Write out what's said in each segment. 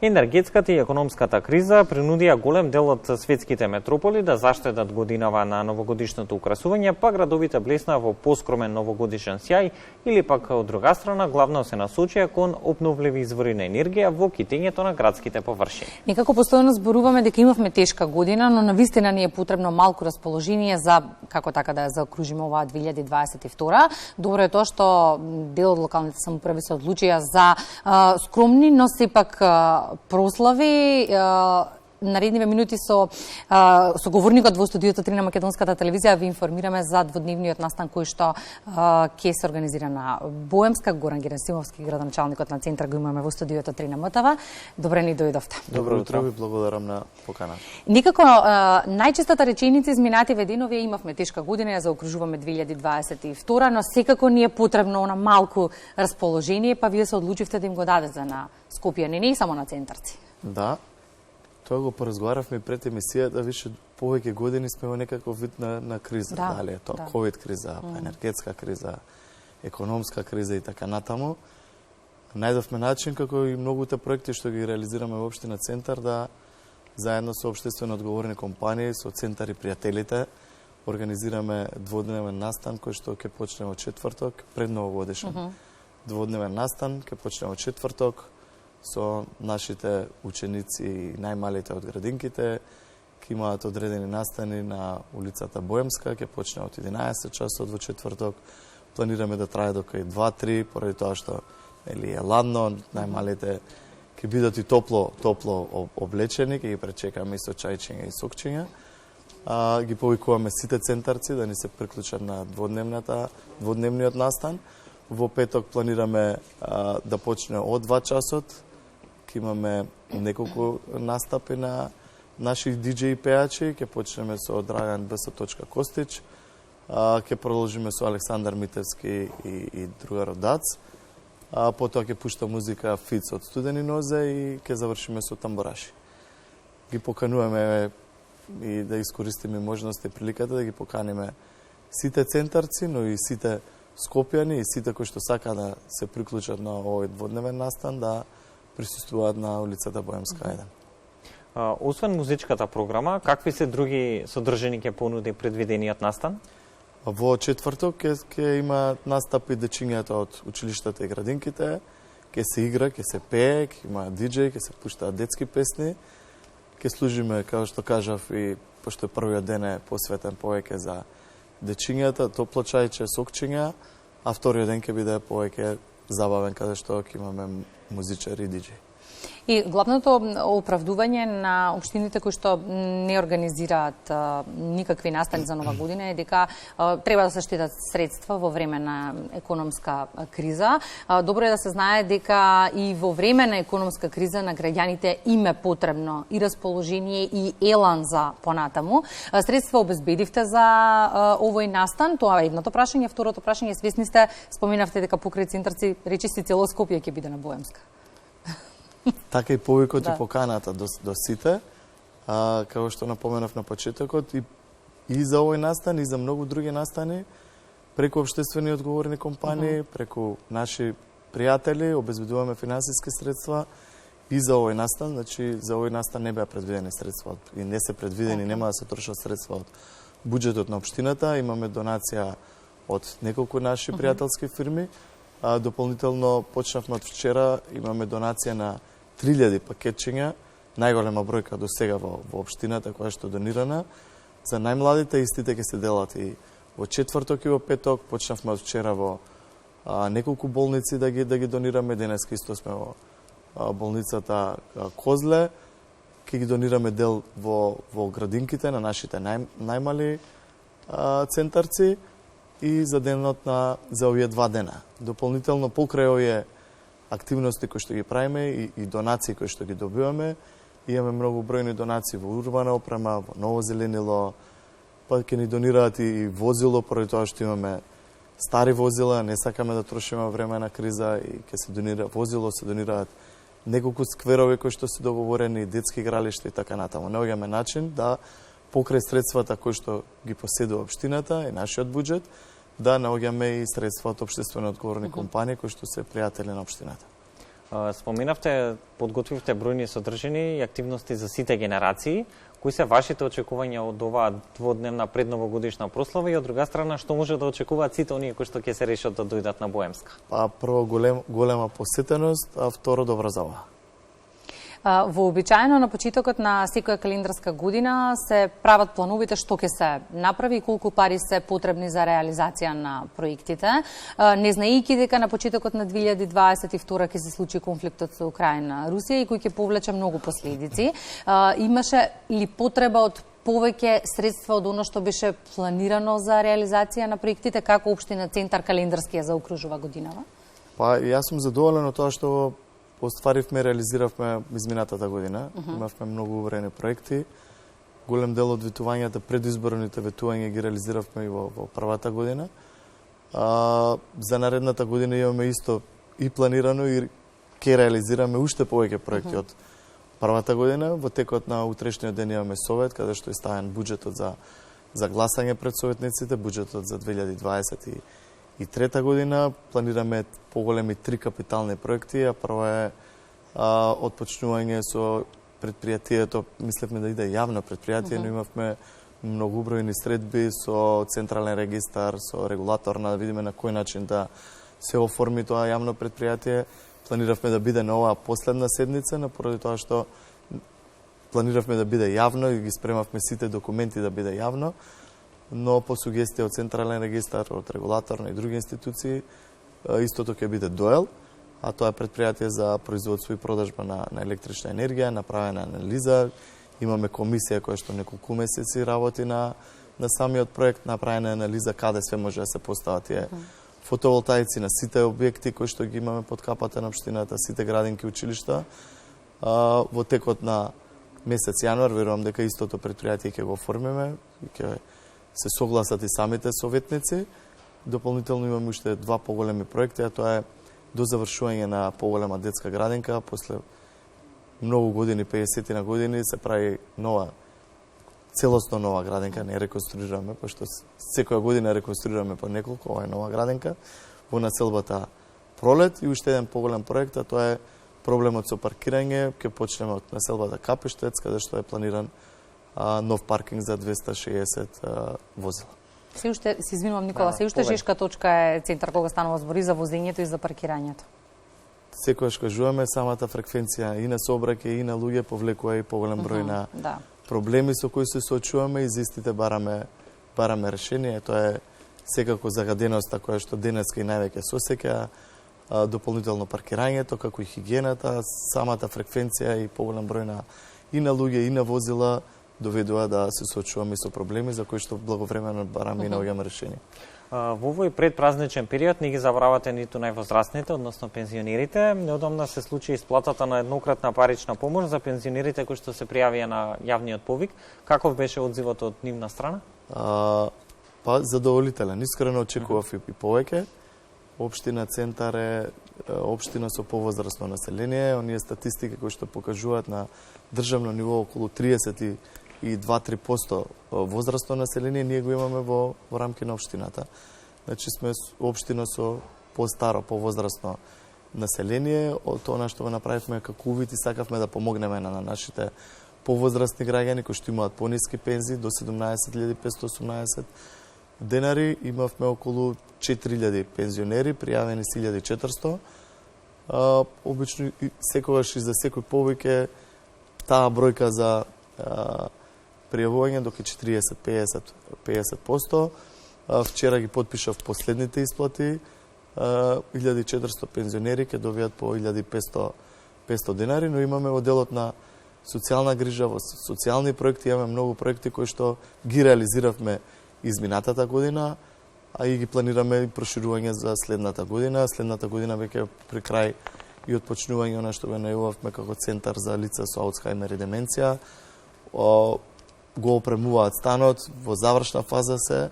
Енергетската и економската криза принудија голем дел од светските метрополи да заштедат годинава на новогодишното украсување, па градовите блесна во поскромен новогодишен сјај или пак од друга страна главно се насочија кон обновливи извори на енергија во китењето на градските површини. Некако постојано зборуваме дека имавме тешка година, но навистина ни е потребно малку расположение за како така да ја заокружиме оваа 2022. Добро е тоа што дел од локалните самоуправи се одлучија за скромни, но сепак прослави. Наредниве минути со говорникот во студиото 3 на Македонската телевизија ви информираме за дводневниот настан кој што ќе се организира на Боемска. Горан Герасимовски, градоначалникот на центар, го имаме во студиото 3 на МТВ. Добре ни дојдовте. Добро утро, ви благодарам на поканата. Никако најчестата реченица изминативе денови имавме тешка година, ја заокружуваме 2022, но секако ни е потребно на малку расположение, па вие се одлучивте да им го дадете на Скопјани, не и само на центарци. Да. Тоа го поразговаравме пред емисијата, више повеќе години сме во некаков вид на криза. Да, дали е тоа ковид криза, енергетска криза, економска криза и така натаму. Најдовме начин како и многуте проекти што ги реализираме во општина Центар да заедно со општествено одговорни компании, со Центар и пријателите организираме дводневен настан кој што ќе почне во четврток, пред новогодишен. Дводневен настан ќе почне во четврток со нашите ученици и најмалите од градинките. Ќе имаат одредени настани на улицата Боемска, ќе почне од 11 часот во четврток. Планираме да трае до кај 2-3, поради тоа што е ладно, најмалите ќе бидат и топло облечени, ќе ги пречекаме и со чајчиња и сокчиња. Ги повикуваме сите центарци да ни се приклучат на дводневниот настан. Во петок планираме да почне од 2 часот. Ќе имаме неколку настапи на наши диџеи пејачи. Ќе почнеме со Драган Б.С. Костич. Ќе продолжиме со Александар Митевски и другарот Дац. Потоа ќе пушта музика Фиц од Студени нозе и ќе завршиме со тамбураши. Ги покануваме и да искористиме можноста и приликата да ги поканиме сите центарци, но и сите скопјани и сите кои што сака да се приклучат на овој дводневен настан да присуствуваат на улицата Боемска 1. Освен музичката програма, какви се други содржини ќе понуди предвидениот настан? Во четврток ќе има настапи дечињата од училиштата и градинките, ќе се игра, ќе се пее, ќе има диџеј, ќе се пуштаат детски песни, ќе служиме, како што кажав, и пошто првиот ден е посветен повеќе за дечињата, топло чајче, сокчиња, а вториот ден ќе биде повеќе забавен, каде што ќе имаме музичари и диџеи. И главното оправдување на општините кои што не организираат никакви настани за нова година е дека треба да се штедат средства во време на економска криза. Добро е да се знае дека и во време на економска криза на граѓаните им е потребно и расположение и елан за понатаму. Средства обезбедивте за овој настан, тоа е едното прашање. Второто прашање, свесни сте, споменавте дека покрај центарци речиси цело Скопје ќе биде на Боемска. Така и повикот и поканата до сите, како што напоменав на почетокот, и за овој настан, и за многу други настани, преку општествени одговорни компании, преку наши пријатели, обезбедуваме финансиски средства и за овој настан. Значи, за овој настан не беа предвидени средства и не се предвидени, нема да се трошат средства од буџетот на општината. Имаме донација од неколку наши пријателски фирми. Дополнително почнавме од вчера, имаме донација на 3000 пакетчиња, најголема бројка до сега во општината која што донирана. За најмладите истите ќе се делат и во четврток и во петок. Почнавме од вчера во неколку болници да ги донираме. Денеска исто сме во болницата Козле. Ќе ги донираме дел во градинките на нашите најмали центарци и за денот за овие 2 дена. Дополнително покрај овие активности кои што ги правиме и донации кои што ги добиваме, имаме многу бројни донации во урбана опрема, во ново зеленило, па ќе ни донираат и возило, поради тоа што имаме стари возила, не сакаме да трошиме време на криза и ќе се донира возило, се донираат неколку скверови кои што се договорени, детски игралишта и така натаму. Наоѓаме начин да покрај средствата кои што ги поседува општината и нашиот буџет, да наоѓаме и средства од општествено одговорни компании кои што се пријатели на општината. Споменавте, подготвивте бројни содржини и активности за сите генерации. Кои се вашите очекувања од оваа дводневна предновогодишна прослава и од друга страна што може да очекуваат сите оние кои што ќе се решат да дојдат на Боемска? Па прво голема посетеност, а второ добра забава. Вообичаено на почетокот на секоја календарска година се прават плановите што ќе се направи и колку пари се потребни за реализација на проектите. Не знаејќи дека на почетокот на 2022 ќе се случи конфликтот со Украина Русија и кој ќе повлече многу последици. Имаше ли потреба од повеќе средства од оно што беше планирано за реализација на проектите, како општина Центар календарски ја заокружува годинава? Па јас сум задоволен од тоа што остваривме, реализиравме изминатата година. Имавме многу убавени проекти. Голем дел од ветувањата, предизборните ветувања ги реализиравме и во првата година. За наредната година имаме исто и планирано и ќе реализираме уште повеќе проекти од првата година. Во текот на утрешниот ден имаме совет каде што е ставен буџетот за гласање пред советниците, буџетот за 2023 година. Планираме поголеми 3 капитални проекти, а прво е отпочнување со предпријатието, мислевме да иде јавно предпријатие, но имавме многу бројни средби со централен регистар, со регулаторна, да видиме на кој начин да се оформи тоа јавно предпријатие. Планиравме да биде на оваа последна седница, поради тоа што планиравме да биде јавно и ги спремавме сите документи да биде јавно, но по сугестија од Централен регистар, од регулаторна и други институции, истото ќе биде ДОЕЛ, а тоа е предпријатие за производство и продажба на електрична енергија, направена анализа, имаме комисија која што неколку месеци работи на самиот проект, направена анализа каде све може да се постават тие фотоволтаици на сите објекти кои што ги имаме под капата на општината, сите градинки, училишта. Во текот на месец јануар, верувам дека истото предпријатие ќе го оформиме и ќе се согласат и самите советници. Дополнително имаме уште 2 поголеми проекти, а тоа е до завршување на поголема детска градинка. После многу години, 50 на години, се прави целосно нова градинка, не реконструираме, пошто секоја година реконструираме по неколку, ова е нова градинка, во населбата Пролет. И уште еден поголем проект, а тоа е проблемот со паркирање. Ќе почнеме од населбата Капештец, каде што е планиран нов паркинг за 260 возила. Се уште, се извинувам Никола, се уште жешка точка е центар кога станува збори за возењето и за паркирањето. Секогаш кажуваме, самата фреквенција и на сообраќај и на луѓе повлекува и поголем број на проблеми со кои се соочуваме и за истите бараме решение. Тоа е секако загаденоста која што денеска и највеќе сосеќа, дополнително паркирањето, како и хигиената, самата фреквенција и поголем број на луѓе и на возила доведува да се соочуваме со проблеми за кои што благовремено бараме и наоѓаме решение. Во овој предпразничен период не ги забравате ниту највозрастните, односно пензионерите. Неодамна се случи исплатата на еднократна парична помош за пензионерите кои што се пријавија на јавниот повик. Каков беше одзивот од нивна страна? Па задоволителен. Искрено очекував и повеќе. Општина Центар е општина со повозрастно население. Оние статистики кои што покажуваат на државно ниво околу 32-3% возрастно население, ние го имаме во рамки на општината. Значи сме општина со постаро, повозрастно население. Од тоа што го направивме како увид и сакавме да помогнеме на нашите повозрастни граѓани кои што имаат пониски пензии до 17.518 денари. Имавме околу 4.000 пензионери, пријавени 1.400. Обично секогаш и за секој повеќе таа бројка за пријавување доки 40-50%. Вчера ги подпишав последните исплати. 1.400 пензионери ќе добијат по 1.500 денари, но имаме во делот на социјална грижа, во социјални проекти, имаме многу проекти кои што ги реализиравме изминатата година, а и ги планираме и проширување за следната година. Следната година веќе при крај и отпочнување на што го најавивме како центар за лица со Алцхаймер и деменција. Го опремуваат станот, во завршна фаза се.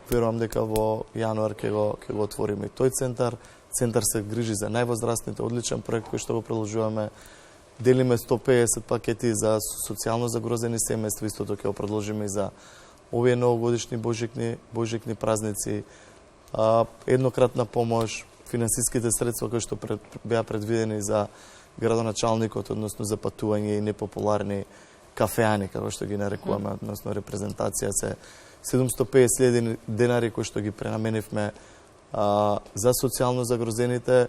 Верувам дека во јануар ќе го отвориме и тој центар. Центар се грижи за највозрастните, одличен проект кој што го продолжуваме. Делиме 150 пакети за социјално загрозени семејства, истото ќе го продолжиме и за овие новогодишни божикни празници. Еднократна помош, финансиските средства кои што беа предвидени за градоначалникот, односно за патување и непопуларни кафеани, како што ги нарекуваме, односно репрезентација, се 750.000 денари кои што ги пренаменивме за социјално загрозените.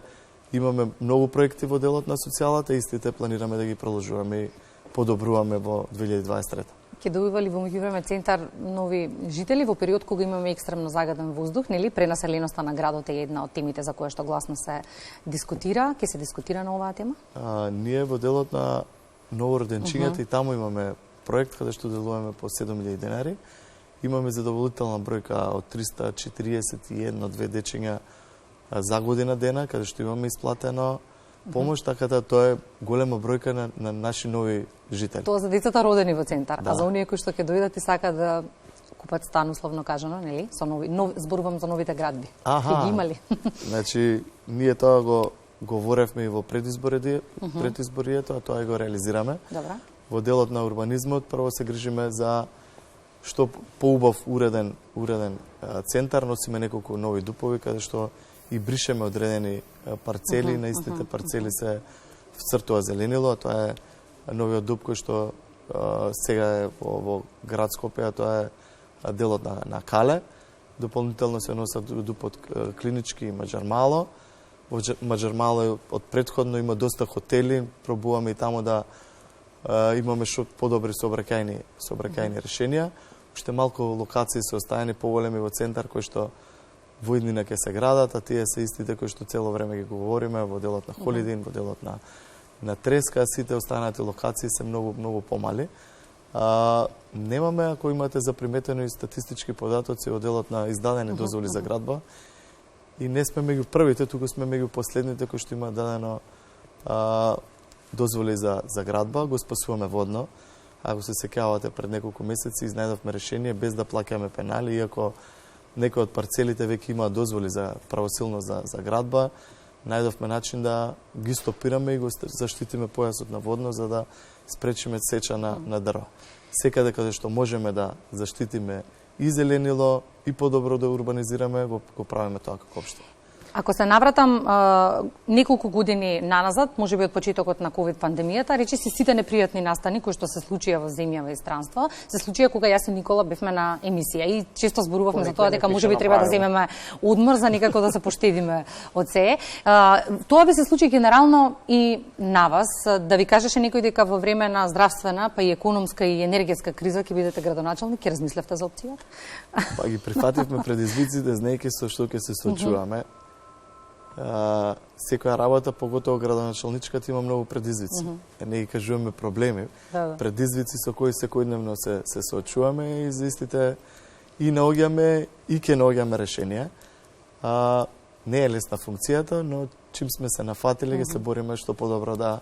Имаме многу проекти во делот на социјалата, истите планираме да ги продолжуваме и подобруваме во 2023. Ќе добива ли во меѓувреме центар нови жители во период кога имаме екстремно загаден воздух, нели? Пренаселеноста на градот е една од темите за која што гласно се дискутира. Ќе се дискутира на оваа тема? Ние во делот на новороденчињата и таму имаме проект каде што делуваме по 7.000 денари. Имаме задоволителна бројка од 341 дечиња за година дена, каде што имаме исплатено помош, така да тоа е голема бројка на наши нови жители. Тоа за децата родени во центар, да. А за оние кои што ќе дојдат и сакаат да купат стан, условно кажано, нели? Со зборувам за новите градби. Ќе ги имали? Значи, ние тоа го говоревме и во предизборието, а тоа и го реализираме. Добра. Во делот на урбанизмот прво се грижиме за што поубав уреден центар, носиме неколку нови дупови каде што и бришеме одредени парцели, на истите парцели се вцртува зеленило, а тоа е новиот дуп кој што сега е во град Скопје, а тоа е делот на Кале. Дополнително се носат дупот Клинички и Маџармало. Во Маџармало од претходно има доста хотели, пробуваме и таму да имаме што подобри сообраќајни решенија. Уште малку локации се оставени поголеми во центар кои што во иднина ќе се градат, а тие се истите кои што цело време ги говориме во делот на Холидин, во делот на Треска, сите останати локации се многу помали. Немаме, ако имате заприметено и статистички податоци во делот на издадени дозволи за градба, и не сме меѓу првите, туку сме меѓу последните кои што има дадено дозволи за градба, го спасуваме водно. Ако се сеќавате, пред неколку месеци изнајдовме решение без да плаќаме пенали, иако некои од парцелите веќе има дозволи за правосилно за градба, најдовме начин да ги стопираме и го заштитиме појасот на водно за да спречиме сеча на дрва. Секаде каде што можеме да заштитиме и зеленило и подобро да урбанизираме, го правиме тоа како општина. Ако се навратам неколку години наназад, можеби од почетокот на ковид пандемијата, речиси сите непријатни настани кои што се случија во земја во странство, се случија кога јас и Никола бевме на емисија и често зборувавме за тоа дека можеби треба да земеме одмор за некако да се поштедиме од се. Тоа би се случи генерално и на вас, да ви кажеше некој дека во време на здравствена, па и економска и енергетска криза ќе бидете градоначалник, ќе размислевте за опцијата? Па ги прифативме предизвиците, знаејќи со што ќе се соочуваме. Секоја работа, поготово градоначалничката, има многу предизвици. Не ги кажуваме проблеми, предизвици со кои секојдневно се соочуваме и за истите и наоѓаме и ќе наоѓаме решенија. Не е лесна функцијата, но чим сме се нафатили, ќе се бориме што подобро да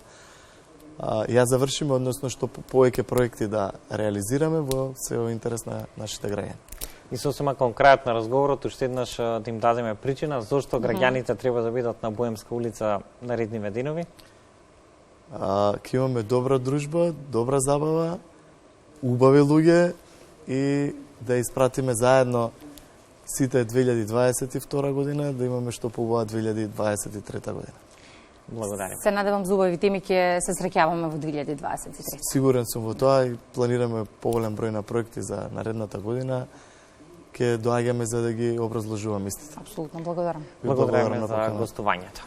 ја завршиме, односно што повеќе проекти да реализираме во се интерес на нашите граѓани. И сосема конкретно разговорот, уште еднаш да им дадеме причина зошто граѓаните треба да бидат на Боемска улица наредниве денови? Ќе имаме добра дружба, добра забава, убави луѓе и да испратиме заедно сите 2022 година, да имаме што поубава 2023 година. Благодарам. Се надевам за убави теми, ќе се среќаваме во 2023. Сигурен сум во тоа и планираме поголем број на проекти за наредната година. Ќе доаѓаме за да ги образложуваме истите. Апсолутно, благодарам. Благодараме за гостувањето.